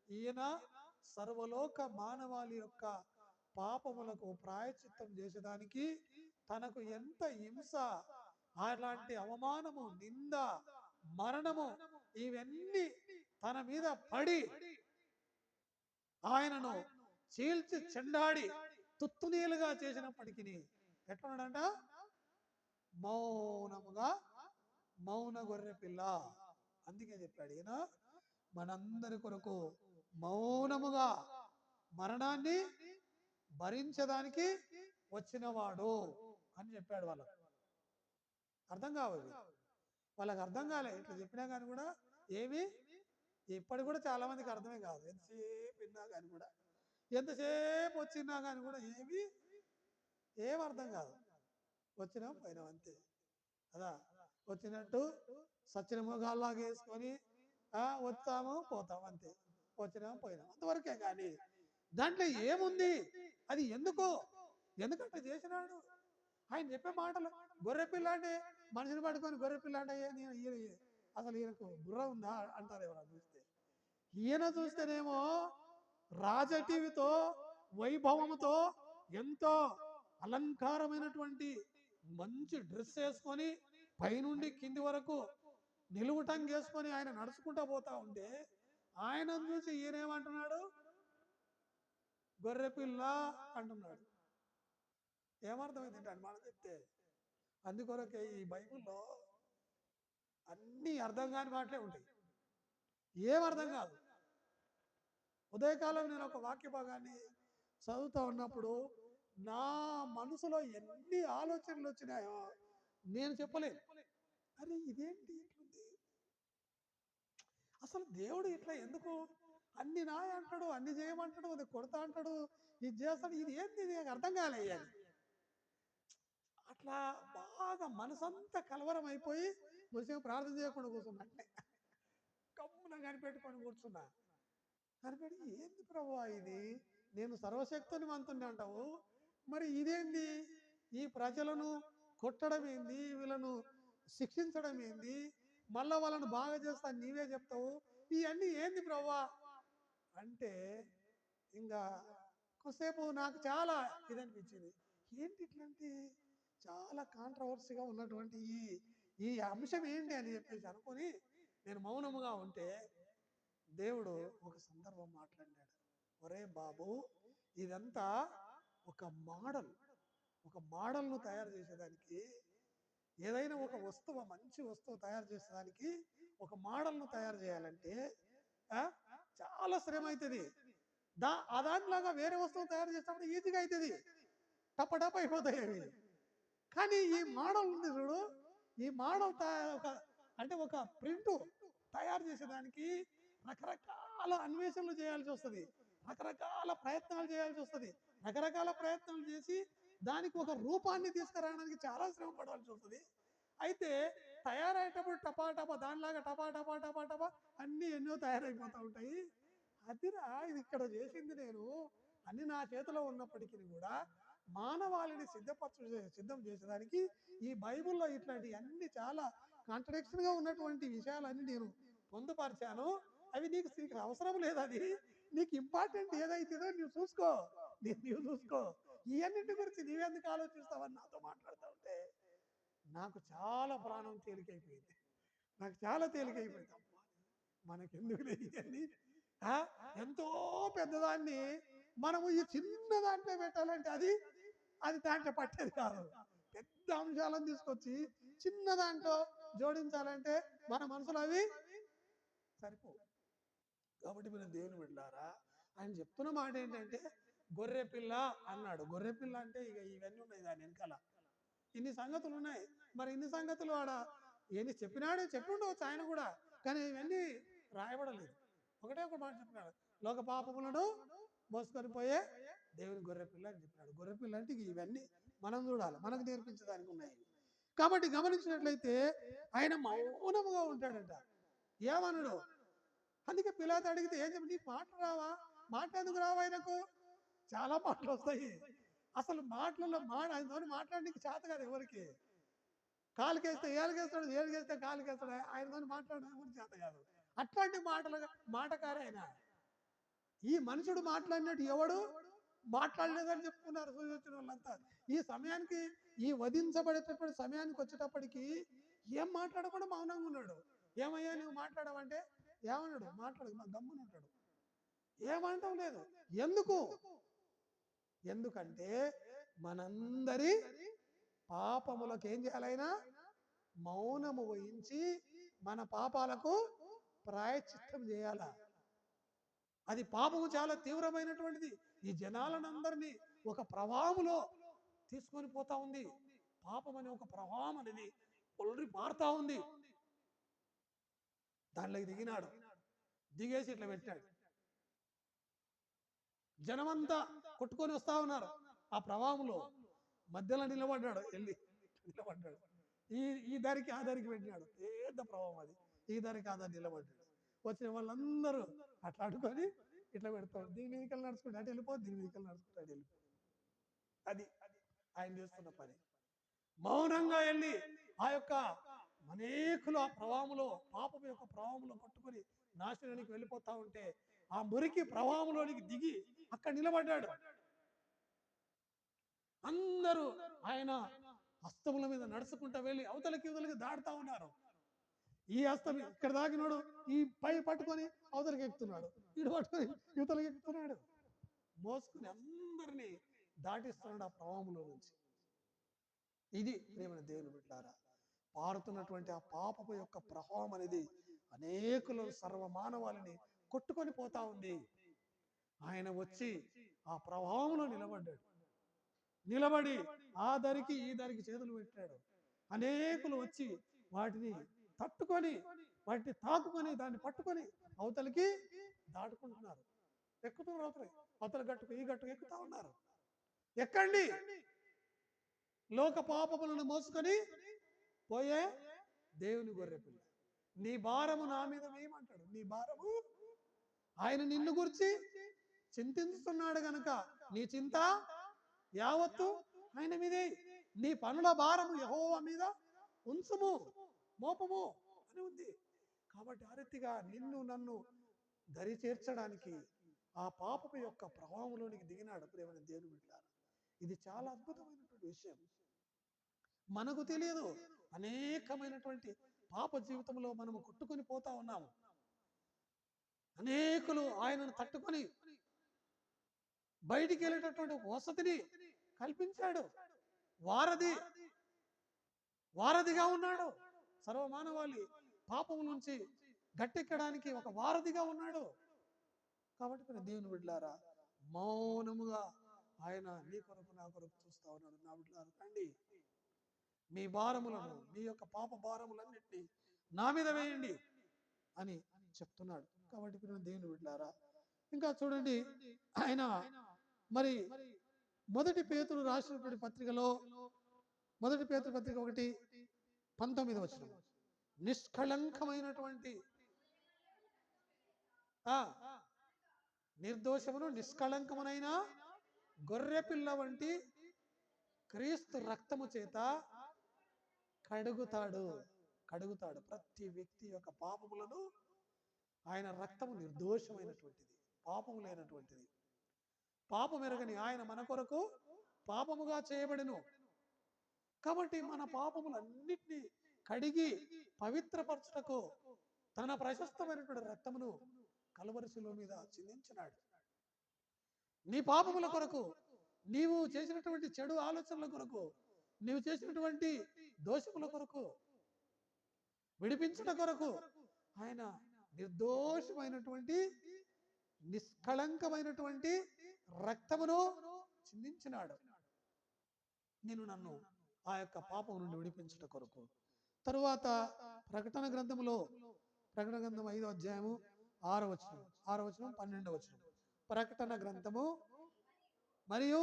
ఈయన సర్వలోక మానవాళి యొక్క పాపములకు ప్రాయశ్చిత్తం చేసేదానికి తనకు ఎంత హింస, అలాంటి అవమానము, నింద, మరణము ఇవన్నీ తన మీద పడి ఆయనను చీల్చి చెండాడి తుత్తునీలుగా చేసినప్పటికీ ఎట్లున్నాడంట? మౌనముగా, మౌన గొర్రె పిల్ల. అందుకే చెప్పాడు, ఈయన మనందరి కొరకు మౌనముగా మరణాన్ని భరించడానికి వచ్చినవాడు అని చెప్పాడు. వాళ్ళకు అర్థం కావాలి, వాళ్ళకి అర్థం కాలే. ఇట్లా చెప్పినా కానీ కూడా ఏమి, ఇప్పటికి కూడా చాలా మందికి అర్థమే కాదు. ఎంతసేపు విన్నా కానీ కూడా, ఎంతసేపు వచ్చినా కానీ కూడా ఏం అర్థం కాదు. వచ్చినాం పోయినాం అంతే. అదా వచ్చినట్టు సచ్చిన మొగాల్లాగా వేసుకొని వచ్చాము పోతాం అంతే. వచ్చినాం పోయినాం అంతవరకే. కానీ దాంట్లో ఏముంది, అది ఎందుకంటే చేసినాడు. ఆయన చెప్పే మాటలు, గొర్రెపిల్ల అంటే మనిషిని పట్టుకొని గొర్రెపిల్ల అంటే అసలు ఈయనకు బుర్ర ఉందా అంటారు ఎవరు చూస్తే. ఈయన చూస్తేనేమో రాజటీవితో, వైభవముతో, ఎంతో అలంకారమైనటువంటి మంచి డ్రెస్ వేసుకొని పైనుండి కింది వరకు నిలువుటం చేసుకొని ఆయన నడుచుకుంటూ పోతా ఉంటే, ఆయన చూసి ఈయనేమంటున్నాడు? గొర్రెపిల్ల అంటున్నాడు. ఏమర్థమైంది అంటే మనం చెప్తే. అందుకొరకే ఈ బైబిల్లో అన్ని అర్థం కాని మాటలే ఉంటాయి, ఏం అర్థం కాదు. ఉదయకాలం నేను ఒక వాక్య భాగాన్ని చదువుతూ ఉన్నప్పుడు నా మనసులో ఎన్ని ఆలోచనలు వచ్చినాయో నేను చెప్పలేను. అరే ఇదేంటి ఇట్లుంది, అసలు దేవుడు ఇట్లా ఎందుకు అన్ని నాయ అంటాడు, అన్ని చేయమంటాడు, అది కొడతా అంటాడు, ఇది చేస్తాడు, ఇది ఏంటి, ఇది అర్థం కాలేదు. అట్లా బాగా మనసంతా కలవరం అయిపోయి కొంచెం ప్రార్థన చేయకుండా కూర్చున్నా. అంటే కమ్మున కనిపెట్టుకొని కూర్చున్నా. కనిపెట్టి ఏంది ప్రభువా ఇది, నేను సర్వశక్తుని మంతుని అంటావు, మరి ఇదేంది, ఈ ప్రజలను కొట్టడం ఏంది, వీళ్ళను శిక్షించడం ఏంది, మళ్ళా వాళ్ళను బాగా చేస్తా నీవే చెప్తావు, ఇవన్నీ ఏంది ప్రభువా అంటే ఇంకా కొద్దిసేపు నాకు చాలా ఇదనిపించింది. ఏంటి ఇట్లాంటి చాలా కాంట్రవర్సీగా ఉన్నటువంటి ఈ అంశం ఏంటి అని చెప్పేసి అనుకొని నేను మౌనముగా ఉంటే దేవుడు ఒక సందర్భం మాట్లాడినాడు. ఒరే బాబు, ఇదంతా ఒక మోడల్ను తయారు చేసేదానికి, ఏదైనా ఒక వస్తువు, మంచి వస్తువు తయారు చేసేదానికి ఒక మోడల్ను తయారు చేయాలంటే చాలా శ్రమ అవుతుంది. దానిలాగా వేరే వస్తువు తయారు చేసినప్పుడు ఈజీగా అవుతుంది, టపటప్ అయిపోతాయి అవి. కానీ ఈ మోడల్ ఉంది చూడు, ఈ మోడల్ అంటే ఒక ప్రింట్ తయారు చేసేదానికి రకరకాల అన్వేషణలు చేయాల్సి వస్తుంది, రకరకాల ప్రయత్నాలు చేయాల్సి వస్తుంది. రకరకాల ప్రయత్నాలు చేసి దానికి ఒక రూపాన్ని తీసుకురావడానికి చాలా శ్రమ పడాల్సి వస్తుంది. అయితే తయారయ్యేటప్పుడు టపా దానిలాగా టపా అన్నీ ఎన్నో తయారైపోతూ ఉంటాయి. అదిరా ఇది ఇక్కడ చేసింది నేను, అన్ని నా చేతిలో ఉన్నప్పటికీ కూడా మానవాళిని సిద్ధం చేసేదానికి ఈ బైబిల్లో ఇట్లాంటి అన్ని చాలా కాంట్రడిక్షన్గా ఉన్నటువంటి విషయాలన్నీ నేను పొందుపరిచాను. అవి నీకు అవసరం లేదు, అది నీకు ఇంపార్టెంట్ ఏదైతుందో నువ్వు చూసుకో, నీవు చూసుకో, ఇవన్నింటి గురించి నీవెందుకు ఆలోచిస్తావని నాతో మాట్లాడుతూ ఉంటే నాకు చాలా ప్రాణం తేలికైపోయింది. నాకు చాలా తేలికైపోయింది. మనకెందుకు ఇవన్నీ, ఎంతో పెద్దదాన్ని మనము ఈ చిన్న దాంట్లో పెట్టాలంటే అది దాంట్లో పట్టేది కాదు. పెద్ద అంశాలను తీసుకొచ్చి చిన్న దాంట్లో జోడించాలంటే మన మనసులో అవి సరిపో. కాబట్టి మనం దేవుని బిడ్డలారా, ఆయన చెప్తున్న మాట ఏంటంటే గొర్రె పిల్ల అన్నాడు. గొర్రె పిల్ల అంటే ఇక ఇవన్నీ ఉన్నాయి దాని వెనకాల, ఇన్ని సంగతులు ఉన్నాయి. మరి ఇన్ని సంగతులు ఆడ ఎన్ని చెప్పి ఉండవచ్చు ఆయన కూడా, కానీ ఇవన్నీ రాయబడలేదు. ఒకటే ఒక మాట చెప్పినాడు, లోక పాపములను మోసుకొని పోయే దేవుని గొర్రెపిల్ల అని చెప్పినాడు. గొర్రెపిల్ల అంటే ఇవన్నీ మనం చూడాలి, మనకు నేర్పించడానికి ఉన్నాయి. కాబట్టి గమనించినట్లయితే ఆయన మౌనముగా ఉంటాడంట. ఏమనడు. అందుకే పిలాతు అడిగితే ఏం చెప్పి, నీకు మాటలు రావా? మాట ఎందుకు రావా? ఆయనకు చాలా మాటలు వస్తాయి. అసలు మాటలలో ఆయనతో మాట్లాడడానికి చేత కాదు ఎవరికి. కాలుకేస్తే ఏలుకేస్తాడు, ఏలుకేస్తే కాలుకేస్తాడు. ఆయనతో మాట్లాడడం ఎవరికి చేత కాదు. అట్లాంటి మాటకారే ఆయన. ఈ మనుషుడు మాట్లాడినట్టు ఎవడు మాట్లాడలేదని చెప్పుకున్నారు చూసిన వాళ్ళంతా. ఈ సమయానికి, ఈ వధించబడేటటువంటి సమయానికి వచ్చేటప్పటికి ఏం మాట్లాడకుండా మౌనంగా ఉన్నాడు. ఏమయ్యా నువ్వు మాట్లాడవంటే ఏమన్నాడు? మాట్లాడు, మా గమ్మున ఉంటాడు, ఏమంటాం లేదు. ఎందుకంటే మనందరి పాపములకు ఏం చేయాలైనా మౌనము వహించి మన పాపాలకు ప్రాయశ్చిత్తం చేయాల. అది పాపము చాలా తీవ్రమైనటువంటిది. ఈ జనాలనందరినీ ఒక ప్రవాహంలో తీసుకొని పోతా ఉంది. పాపం అనే ఒక ప్రవాహం అనేది పొల్లి మారుతా ఉంది. దాంట్లోకి దిగినాడు, దిగేసి ఇట్లా పెట్టాడు. జనమంతా కొట్టుకొని వస్తా ఉన్నారు. ఆ ప్రవాహంలో మధ్యలో నిలబడ్డాడు, వెళ్ళి నిలబడ్డాడు. ఈ దారికి ఆ దారికి పెట్టినాడు. పెద్ద ప్రవాహం అది. ఈ దారికి ఆ దారి నిలబడ్డాడు. వచ్చిన వాళ్ళందరూ అట్లా అడుకొని ఇట్లా పెడతాడు. దీని మీదకి నడుచుకుంటే అటు వెళ్ళిపో, దీని మీదకి నడుచుకుంటే అటు వెళ్ళిపో. అది ఆయన చేస్తున్న పని. మౌనంగా వెళ్ళి ఆ యొక్క అనేకులు ఆ ప్రవాహంలో, పాపం యొక్క ప్రవాహంలో కొట్టుకొని నాశనానికి వెళ్ళిపోతా ఉంటే ఆ మురికి ప్రవాహంలోనికి దిగి అక్కడ నిలబడ్డాడు. అందరూ ఆయన హస్తముల మీద నడుచుకుంటా వెళ్ళి అవతలకి ఇవతలకి దాడుతా ఉన్నారు. ఈ హస్తం ఇక్కడ దాకినాడు, ఈ పై పట్టుకొని అవతలకి ఎక్కుతున్నాడు, ఇటు పట్టుకొని యువతలకి ఎక్కుతున్నాడు. మోసుకుని అందరినీ దాటిస్తున్నాడు ఆ ప్రవాహంలో నుంచి. ఇది ప్రేమైన దేవుని బిడ్డలారా, పారుతున్నటువంటి ఆ పాపపు యొక్క ప్రవాహం అనేది అనేకులు సర్వమానవాళిని కొట్టుకొని పోతా ఉంది. ఆయన వచ్చి ఆ ప్రవాహంలో నిలబడి ఆ దరికి ఈ దరికి చేతులు పెట్టాడు. అనేకులు వచ్చి వాటిని తట్టుకొని, వాటిని తాకుకొని, దాన్ని పట్టుకొని అవతలికి దాటుకుంటున్నారు, ఎక్కుతున్నారు. అవతల గట్టుకు ఈ గట్టుకు ఎక్కుతా ఉన్నారు. ఎక్కండి, లోక పాపములను మోసుకొని పోయే దేవుని గొర్రెపిల్ల, నీ భారము నా మీద వేయమంటాడు. నీ భారము, ఆయన నిన్ను గురించి చింతిస్తున్నాడు గనక నీ చింత యావత్తు ఆయన మీదే. నీ పనుల భారము యెహోవా మీద ఉంచుము, మోపము అని ఉంది. కాబట్టి ఆ రీతిగా నిన్ను నన్ను దరి చేర్చడానికి ఆ పాపపు యొక్క ప్రవాహంలోనికి దిగినాడు. ప్రేమైన దేవుని బిడ్డలారా, ఇది చాలా అద్భుతమైనటువంటి విషయం. మనకు తెలియదు, అనేకమైనటువంటి పాప జీవితంలో మనము కొట్టుకొని పోతా ఉన్నాము. అనేకులు ఆయనను తట్టుకొని బయటికి వెళ్ళేటటువంటి వసతిని కల్పించాడు. వారధిగా ఉన్నాడు. సర్వమానవాళి పాపం నుంచి గట్టెక్కడానికి ఒక వారధిగా ఉన్నాడు. కాబట్టి దేవుని బిడ్డలారా, మౌనముగా ఆయన నీ కొరకు నా కొరకు చూస్తా ఉన్నాడు. నా బిడ్డలారా, రండి, మీ భారములను, మీ యొక్క పాప భారములన్నింటినీ నా మీద వేయండి అని చెప్తున్నాడు. కాబట్టి దేవుని బిడ్డలారా, ఇంకా చూడండి, ఆయన మరి మొదటి పేతురు రాసినటువంటి పత్రికలో, మొదటి పేతురు పత్రిక 1:19 నిష్కళంకమైనటువంటి నిర్దోషమును నిష్కళంకమునైన గొర్రె పిల్ల వంటి క్రీస్తు రక్తము చేత కడుగుతాడు. ప్రతి వ్యక్తి యొక్క పాపములను ఆయన రక్తము నిర్దోషమైనటువంటిది, పాపము లేనటువంటిది. పాపం ఎరగని ఆయన మన కొరకు పాపముగా చేయబడెను. కాబట్టి మన పాపములన్నిటినీ కడిగి పవిత్రపరచుటకు తన ప్రశస్తమైనటువంటి రక్తమును కలువరి శిలువ మీద చిందించినాడు. నీ పాపముల కొరకు, నీవు చేసినటువంటి చెడు ఆలోచనల కొరకు, నీవు చేసినటువంటి దోషముల కొరకు, విడిపించుట కొరకు ఆయన నిర్దోషమైనటువంటి నిష్కళంకమైనటువంటి రక్తమును చిందించినాడు, నేను నన్ను ఆ యొక్క పాపం నుండి విడిపించుట కొరకు. తరువాత ప్రకటన గ్రంథములో, ప్రకటన గ్రంథం 5వ అధ్యాయము 6వ వచనం, 12వ వచనం, ప్రకటన గ్రంథము మరియు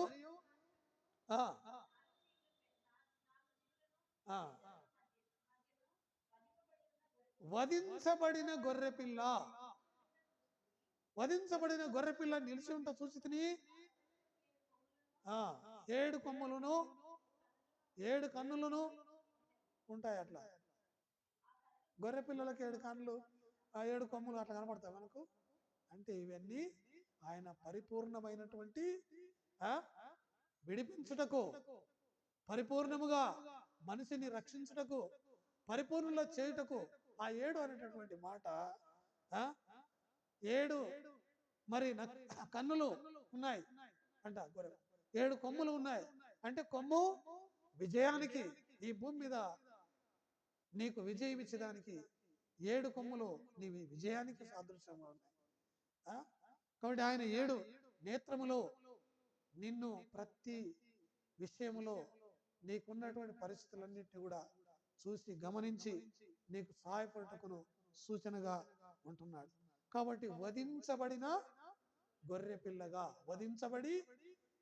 వధించబడిన గొర్రెపిల్ల, వధించబడిన గొర్రెపిల్ల నిలిచి ఉంట చూసి తిని 7 కొమ్ములను 7 కన్నులను ఉంటాయి. అట్లా గొర్రె పిల్లలకి 7 కన్నులు 7 కొమ్ములు అట్లా కనపడతాయి మనకు. అంటే ఇవన్నీ ఆయన పరిపూర్ణమైనటువంటి విడిపించుటకు, పరిపూర్ణముగా మనిషిని రక్షించుటకు, పరిపూర్ణంలో చేయుటకు ఆ 7 అనేటటువంటి మాట 7 మరి కన్నులు ఉన్నాయి అంట. 7 కొమ్ములు ఉన్నాయి అంటే కొమ్ము విజయానికి, ఈ భూమి మీద నీకు విజయం ఇచ్చేదానికి 7 కొమ్ములు నీవి విజయానికి సాదృశ్యంగా ఉన్నాయి. కాబట్టి ఆయన 7 నేత్రములో నిన్ను ప్రతి విషయములో నీకున్నటువంటి పరిస్థితులన్నింటినీ కూడా చూసి గమనించి నీకు సహాయపడటకును సూచనగా ఉంటున్నాడు. కాబట్టి వధించబడిన గొర్రె పిల్లగా, వధించబడి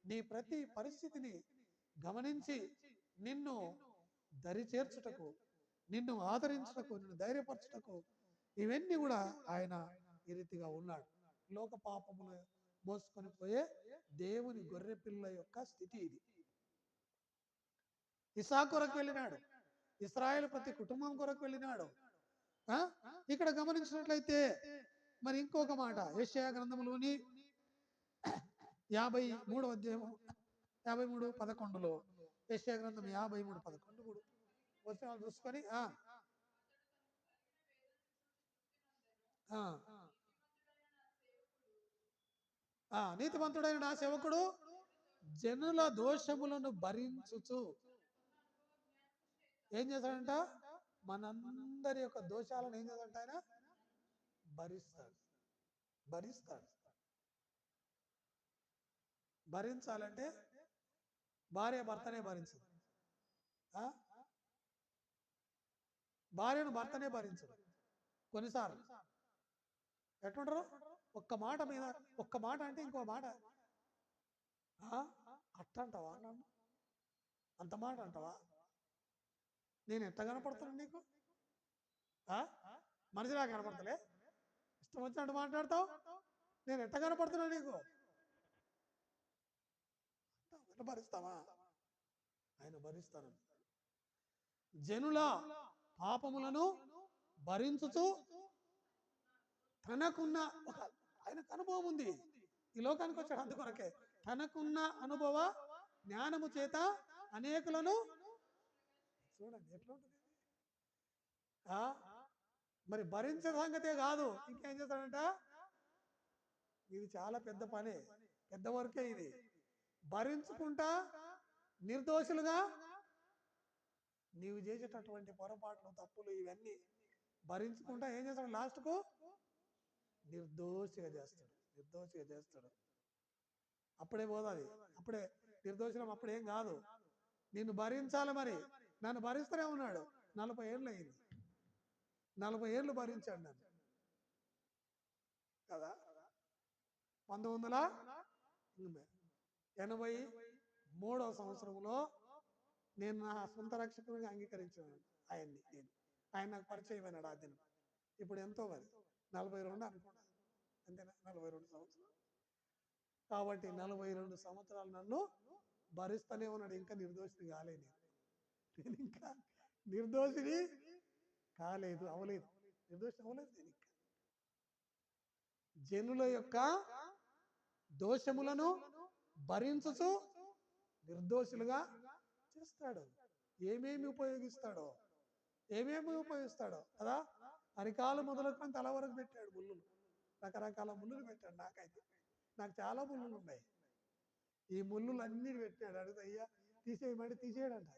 నీ ప్రతి పరిస్థితిని గమనించి నిన్ను దరి చేర్చుటకు, నిన్ను ఆదరించుటకు, నిన్ను ధైర్యపరచుటకు, ఇవన్నీ కూడా ఆయన ఈ రీతిగా ఉన్నాడు. లోక పాపములు మోసుకొని పోయే దేవుని గొర్రె పిల్ల యొక్క స్థితి ఇది. ఇస్సాకు కొరకు వెళ్ళినాడు, ఇశ్రాయేలు ప్రతి కుటుంబం కొరకు వెళ్ళినాడు. ఇక్కడ గమనించినట్లయితే మరి ఇంకొక మాట యెషయా గ్రంథంలోని 53వ అధ్యాయము 53:11 యెషయా గ్రంథం 53:11 వచనాలు చూసుకొని నీతిమంతుడైన నా సేవకుడు జనుల దోషములను భరించుచు ఏం చేస్తాడంట? మనందరి యొక్క దోషాలను ఏం చేస్తాడంట? ఆయన భరిస్తాడు. భరిస్తాడు. భరించాలంటే భార్య భర్తనే భరించదు, భార్యను భర్తనే భరించదు. కొన్నిసార్లు ఎట్లుంటారు? ఒక్క మాట మీద, ఒక్క మాట అంటే ఇంకో మాట అట్టంటావా, నన్ను అంత మాట అంటావా? నేను ఎట్లా కనపడుతున్నాను నీకు? మనిషిలా కనపడతలే, ఇష్టం వచ్చినట్టు మాట్లాడతావు. నేను ఎట్లా కనపడుతున్నా నీకు? ఎట్లా భరిస్తావా? ఆయన భరిస్తాను. జనుల పాపములను భరించుచు తనకున్న ఒక ఆయనకు అనుభవం ఉంది. ఈ లోకానికి వచ్చాడు అందుకొరకే. తనకున్న అనుభవ జ్ఞానము చేత అనేకులను చూడండి ఎట్లా ఉంటుంది. మరి భరించే సంగతే కాదు, ఇంకేం చేస్తాడంట? ఇది చాలా పెద్ద పనే, పెద్ద వర్కే ఇది. భరించుకుంటా నిర్దోషులుగా నీవు చేసేటటువంటి పొరపాట్లు, తప్పులు ఇవన్నీ భరించుకుంటా ఏం చేస్తాడు? లాస్ట్కు నిర్దోషిగా చేస్తాడు, నిర్దోషిగా చేస్తాడు. అప్పుడే పోతుంది, అప్పుడే నిర్దోషులం, అప్పుడేం కాదు. నిన్ను భరించాలి. మరి నన్ను భరిస్తూనే ఉన్నాడు. 40 ఏళ్ళు అయింది, 40 ఏళ్ళు భరించాడు నన్ను కదా. 1983వ సంవత్సరంలో నేను నా సొంత రక్షకుడిగా అంగీకరించాను ఆయన్ని. ఆయన నాకు పరిచయం అయినాడు ఆ దినం. ఇప్పుడు ఎంతో మరి 42 అనుకున్నా, అంతేనా? 42 సంవత్సరాలు. కాబట్టి 42 సంవత్సరాలు నన్ను భరిస్తూనే ఉన్నాడు. ఇంకా నిర్దోషిని కాలేదు, నేను ఇంకా నిర్దోషిని కాలేదు, అవలేదు, నిర్దోషి అవ్వలేదు నేను ఇంకా. జనుల యొక్క దోషములను భరించుచు నిర్దోషులుగా చేస్తాడు. ఏమేమి ఉపయోగిస్తాడో కదా. అరికాలు మొదలుకొని తల వరకు పెట్టాడు ముళ్ళులు, రకరకాల ముళ్ళులు పెట్టాడు. నాకు చాలా ముళ్ళులు ఉన్నాయి. ఈ ముళ్ళులు అన్ని పెట్టాడు. అడిగితే అయ్యా తీసేయమంటే తీసేయడంట.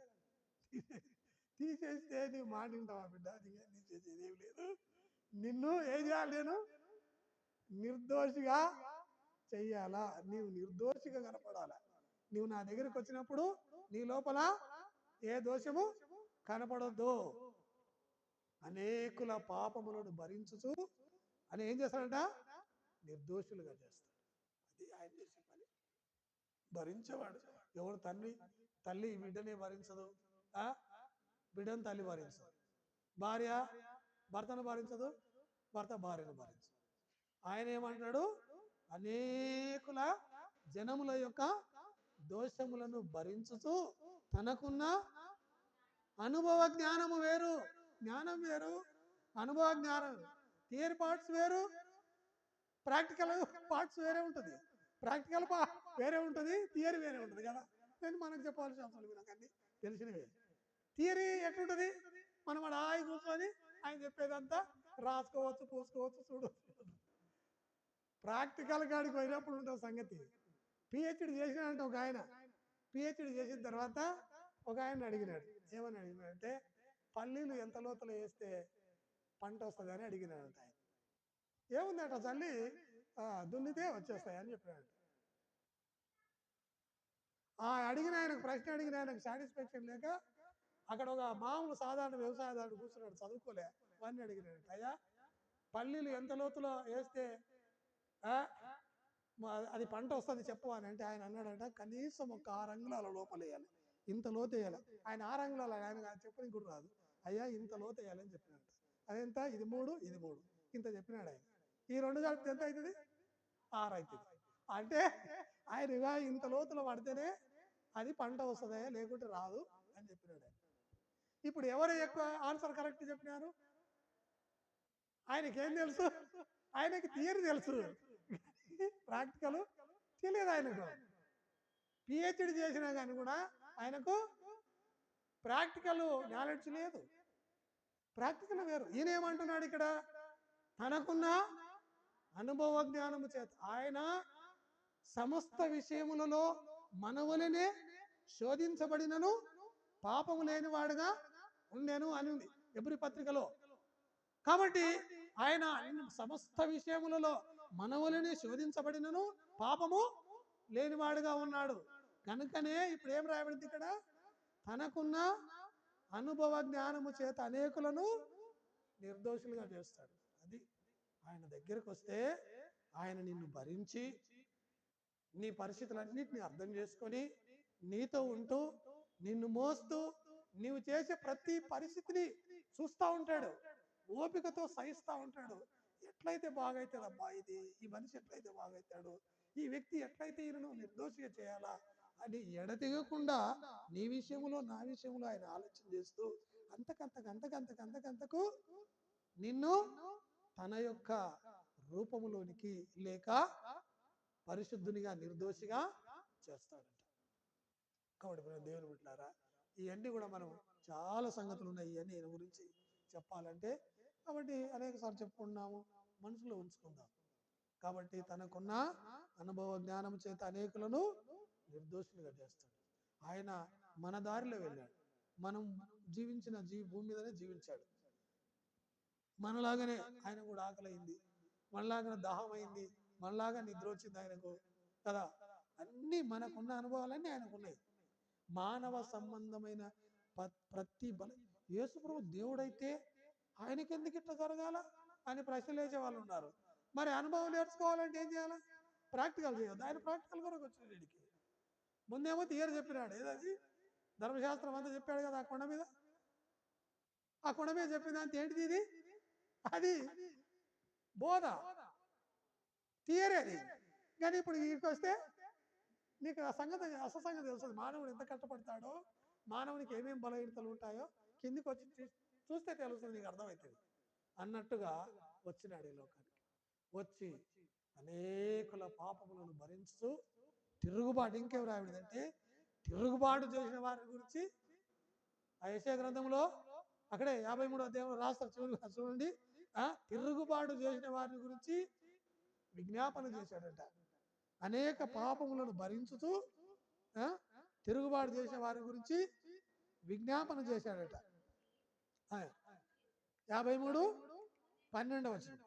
తీసేస్తే నీవు మాట వింటావా బిడ్డ? నీ చేసేది ఏం లేదు. నిన్ను ఏం చేయాలి? నేను నిర్దోషిగా చెయ్యాలా? నీవు నిర్దోషిగా కనపడాలా? నీవు నా దగ్గరికి వచ్చినప్పుడు నీ లోపల ఏ దోషము కనపడొద్దు. అనేకుల పాపములను భరించుచు అని ఏం చేస్తాడంట? నిర్దోషులుగా చేస్తాడు. అది ఆయన చేసే పని. భరించేవాడు ఎవరు? తల్లి బిడ్డనే భరించదు, బిడ్డను తల్లి భరించదు. భార్య భర్తను భరించదు, భర్త భార్యను భరించదు. ఆయన ఏమంటాడు, అనేకుల జనముల యొక్క దోషములను భరించుతూ తనకున్న అనుభవ జ్ఞానము వేరు, జ్ఞానం వేరు, అనుభవ జ్ఞానం, థియరీ పార్ట్స్ వేరు, ప్రాక్టికల్ పార్ట్స్ వేరే ఉంటుంది. ప్రాక్టికల్ వేరే ఉంటుంది, థియరీ వేరే ఉంటుంది కదా. నేను మనకు చెప్పాల్సిన అవసరం లేదు, నాకు అన్ని తెలిసినవే. థియరీ ఎట్లుంటుంది, మనం అక్కడ ఆగి కూర్చొని ఆయన చెప్పేదంతా రాసుకోవచ్చు, పూసుకోవచ్చు, చూడవచ్చు. ప్రాక్టికల్ కాడికి పోయినప్పుడు ఉంటుంది సంగతి. పిహెచ్డి చేసినాడంటే ఒక ఆయన, పిహెచ్డి చేసిన తర్వాత ఒక ఆయన అడిగినాడు, ఏమని అడిగినాడంటే పల్లీలు ఎంత లోతులో వేస్తే పంట వస్తుంది అని అడిగినాడంట. ఆయన ఏముంది అట్లా చల్లి దున్నితే వచ్చేస్తాయి అని చెప్పాడు. ఆ అడిగిన ఆయనకు ప్రశ్న అడిగిన ఆయనకు సాటిస్ఫాక్షన్ లేక అక్కడ ఒక మామూలు సాధారణ వ్యవసాయదారుడు కూర్చున్నాడు, చదువుకోలే. వాడిని అడిగినాడు, అయ్యా పల్లీలు ఎంత లోతులో వేస్తే అది పంట వస్తుంది చెప్పు అని అంటే ఆయన అన్నాడంట, కనీసం ఒక 6 అంగుళాల లోపల వేయాలి, ఇంత లోతు వేయాలి. ఆయన 6 అంగుళాలు ఆయన చెప్పని కూడా రాదు, అయ్యా ఇంత లోతు వేయాలని చెప్పినాడంట. అదెంత, ఇది 3, ఇది 3, ఇంత చెప్పినాడు ఆయన. ఈ 2 కలిపితే ఎంత అవుతుంది, 6 అవుతుంది. అంటే ఆయన ఇంత లోతులో పడితేనే అది పంట వస్తుందా, లేకుంటే రాదు అని చెప్పినాడు ఆయన. ఇప్పుడు ఎవరు ఎక్కువ ఆన్సర్ కరెక్ట్ చెప్పినారు? ఆయనకేం తెలుసు? ఆయనకి థియరీ తెలుసు, ప్రాక్టికల్ తెలియదు ఆయనకు. పిహెచ్డి చేసినా కానీ కూడా ఆయనకు ప్రాక్టికల్ నాలెడ్జ్ లేదు, ప్రాక్టికల్ వేరు. ఈయన ఏమంటున్నాడు ఇక్కడ, తనకున్న అనుభవ జ్ఞానము చేత ఆయన సమస్త విషయములలో మనవలనే శోధించబడినను పాపము లేనివాడుగా ఉండెను అని ఉంది ఎబ్రీ పత్రికలో. కాబట్టి ఆయన సమస్త విషయములలో మనవలనే శోధించబడినను పాపము లేనివాడుగా ఉన్నాడు. కనుకనే ఇప్పుడు ఏం రాయబడింది ఇక్కడ, తనకున్న అనుభవ జ్ఞానము చేత అనేకులను నిర్దోషులుగా చేస్తాడు. అది ఆయన దగ్గరకు వస్తే ఆయన నిన్ను భరించి నీ పరిస్థితులన్నింటినీ అర్థం చేసుకొని నీతో ఉంటూ నిన్ను మోస్తూ నీవు చేసే ప్రతి పరిస్థితిని చూస్తూ ఉంటాడు, ఓపికతో సహిస్తూ ఉంటాడు. ఎట్లయితే బాగైతుందబ్బా ఇది, ఈ మనిషి ఎట్లయితే బాగైతాడు, ఈ వ్యక్తి ఎట్లయితే ఈయనను నిర్దోషిగా చేయాలా అని ఎడతెగకుండా నీ విషయంలో నా విషయంలో ఆయన ఆలోచన చేస్తూ అంతకంతకు నిన్ను తన యొక్క రూపములోనికి లేక పరిశుద్ధునిగా నిర్దోషిగా చేస్తాడంట. కాబట్టి మనం దేవుని బిడ్డలారా, ఇవన్నీ కూడా మనం చాలా సంగతులు ఉన్నాయి, ఇవన్నీ ఈయన గురించి చెప్పాలంటే. కాబట్టి అనేక సార్లు చెప్పుకున్నాము, మనసులో ఉంచుకుందాం. కాబట్టి తనకున్న అనుభవ జ్ఞానం చేత అనేకులను నిర్దోషులుగా చేస్తాడు. ఆయన మన దారిలో వెళ్ళాడు, మనం జీవించిన భూమి మీదనే జీవించాడు. మనలాగానే ఆయన కూడా ఆకలైంది, మనలాగానే దాహం అయింది, మనలాగా నిద్ర వచ్చింది ఆయనకు కదా. అన్నీ మనకున్న అనుభవాలన్నీ ఆయనకున్నాయి. మానవ సంబంధమైన ప్రతి యేసుప్రభు దేవుడైతే ఆయనకి ఎందుకు ఇట్లా జరగాల అని ప్రశ్నలు వేసే వాళ్ళు ఉన్నారు. మరి అనుభవం నేర్చుకోవాలంటే ఏం చేయాలి? ప్రాక్టికల్ చేయొద్దు. ఆయన ప్రాక్టికల్ కొరకు వచ్చిన వీడికి ముందేమో థియరీ చెప్పినాడు, ఏదది ధర్మశాస్త్రం అంతా చెప్పాడు కదా. ఆ కొండ మీద చెప్పింది అంత ఏంటిది ఇది, అది బోధ, థియరీ అది. కానీ ఇప్పుడు వీటికి వస్తే నీకు ఆ సంగతి అసంగతి తెలుస్తుంది. మానవుడు ఎంత కష్టపడతాడో, మానవునికి ఏమేమి బలహీనతలు ఉంటాయో కిందికి వచ్చి చూస్తే తెలుస్తుంది, నీకు అర్థమవుతుంది అన్నట్టుగా వచ్చినాడు ఈ లోకానికి. వచ్చి అనేకుల పాపములను భరించుతూ తిరుగుబాటు, ఇంకేం రావిడంటే తిరుగుబాటు చేసిన వారి గురించి ఆ యెషయా గ్రంథంలో అక్కడే 53వ అధ్యాయంలో రాస్తారు, చూడండి. తిరుగుబాటు చేసిన వారిని గురించి విజ్ఞాపన చేశాడట. అనేక పాపములను భరించుతూ తిరుగుబాటు చేసిన వారి గురించి విజ్ఞాపన చేశాడట. 53:12 వచ్చింది.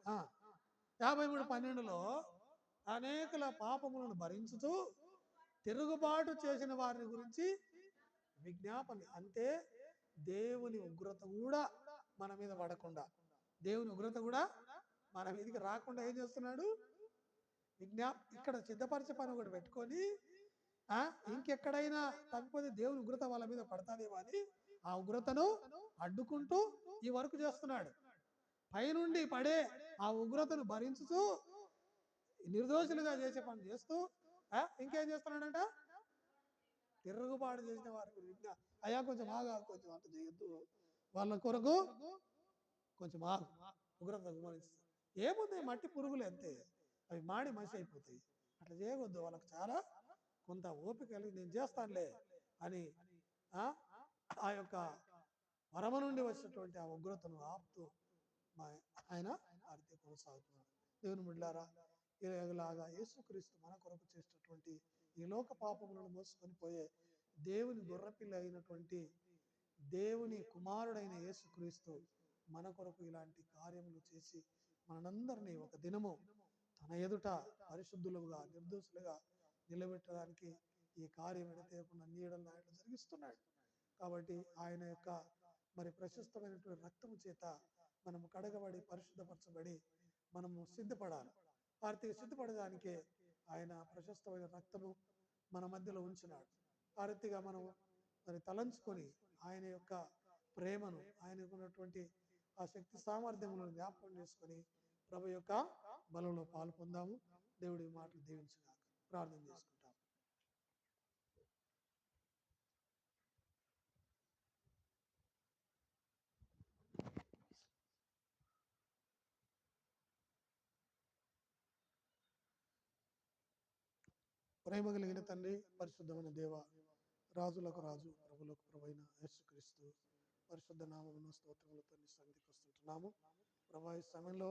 53:12లో అనేకుల పాపములను భరించుతూ తిరుగుబాటు చేసిన వారిని గురించి విజ్ఞాపన. అంటే దేవుని ఉగ్రత కూడా మన మీద పడకుండా, దేవుని ఉగ్రత కూడా మన మీదకి రాకుండా ఏం చేస్తున్నాడు? ఇక్కడ సిద్ధపరిచే పని ఒకటి పెట్టుకొని ఇంకెక్కడైనా తప్పిపోతే దేవుని ఉగ్రత వాళ్ళ మీద పడతాదేమో అని ఆ ఉగ్రతను అడ్డుకుంటూ ఈ వర్క్ చేస్తున్నాడు. పైనుండి పడే ఆ ఉగ్రతను భరించుతూ నిర్దోషులుగా చేసే పని చేస్తూ ఇంకేం చేస్తున్నాడంట, తిరుగుబాటు చేసిన వారి గురించి అయ్యా కొంచెం ఆగా, కొంచెం అంత చేయొద్దు, వాళ్ళ కొరకు కొంచెం ఆగు, ఉగ్రత గుమరిస్తుంది. ఏముంది, మట్టి పురుగులు అంతే, అవి మాడి మసి అయిపోతాయి. అట్లా చేయవద్దు, వాళ్ళకి చాలా కొంత ఓపిక కలిగి నేను చేస్తానులే అని ఆ యొక్క వరమ నుండి వచ్చినటువంటి ఆ ఉగ్రతను ఆపుతూ ఆయన ఆడితే కొనసాగుతున్నాడు. దేవుని బిడ్డలారా, ఇలాగా యేసుక్రీస్తు మన కొరకు చేసినటువంటి ఈ లోక పాపములను మోసుకొని పోయే దేవుని గొర్రెపిల్ల అయినటువంటి దేవుని కుమారుడైన యేసుక్రీస్తు మన కొరకు ఇలాంటి కార్యములు చేసి మనందరినీ ఒక దినము తన ఎదుట పరిశుద్ధులుగా నిర్దోషులుగా నిలబెట్టడానికి ఈ కార్యం ఎడతేయకుండా నీడలు నాయకులు జరిగిస్తున్నాడు. కాబట్టి ఆయన యొక్క మరి ప్రశస్తమైనటువంటి రక్తము చేత మనము కడగబడి పరిశుద్ధపరచబడి మనము సిద్ధపడాలి. ఆర్థిక సిద్ధపడడానికే ఆయన ప్రశస్తమైన రక్తము మన మధ్యలో ఉంచినాడు. ఆ రీతిగా మనం మరి తలంచుకొని ఆయన యొక్క ప్రేమను, ఆయనకు ఉన్నటువంటి ఆ శక్తి సామర్థ్యములను జ్ఞాపకం చేసుకొని ప్రభు యొక్క బలంలో పాలు పొందాము. దేవుడి మాటలు దీవించుగాక. ప్రార్థన చేసుకుంటాము. ప్రేమ కలిగిన తండ్రి, పరిశుద్ధమైన దేవ, రాజులకు రాజు, ప్రభులకు ప్రభువైన యేసుక్రీస్తు పరిశుద్ధ నామమున స్తోత్రములతో నీ సన్నిధికి వస్తుంటున్నాము. ప్రభు ఈ సమయంలో